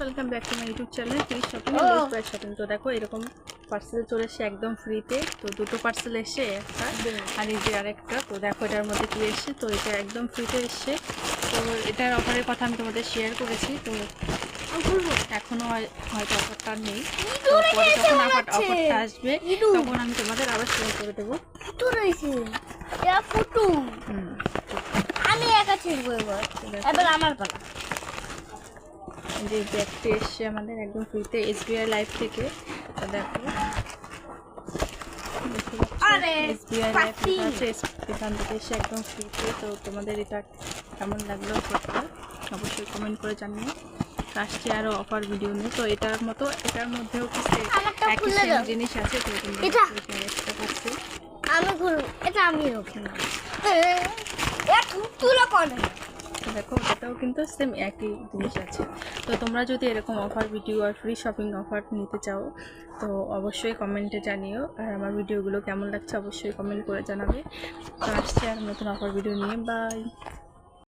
Welcome back to my YouTube channel please shopping by shopping. তো দেখো এরকম parcel চলে এসছে একদম ফ্রিতে। তো দুটো পার্সেল এসছে, একটা আর এই যে আরেকটা। তো দেখো এটার মধ্যে কী এসছে, তো এটা একদম ফ্রিতে এসছে। তো এটার অফারের কথা আমি তোমাদের শেয়ার করেছি। তো এখনও হয়তো অফারটা নেই, তো পরে যখন অফারটা আসবে তখন আমি তোমাদের আবার শেয়ার করে দেবো। আমি একা ছিড়বো এবার আমার পালা। যে ব্যাগটি এসছে আমাদের একদম ফ্রিতে SBI লাইফ থেকে। তো দেখো SBI লাইফ আছে, এখান থেকে এসে একদম ফ্রিতে। তো তোমাদের এটা কেমন লাগলো সেটা অবশ্যই কমেন্ট করে জানিও। আসছে আরও অফার ভিডিও নিয়ে। তো এটার মধ্যেও একই সেম জিনিস আছে। তো তোমরা দেখতে পাচ্ছি আমি খুলবো এটা, আমি ওখানে তুলো করে দেখো ওটাতেও কিন্তু সেম একই জিনিস আছে। তো তোমরা যদি এরকম অফার ভিডিও আর ফ্রি শপিং অফার নিতে চাও তো অবশ্যই কমেন্টে জানিও। আর আমার ভিডিওগুলো কেমন লাগছে অবশ্যই কমেন্ট করে জানাবে। তো আসছে আর নতুন অফার ভিডিও নিয়ে। বাই।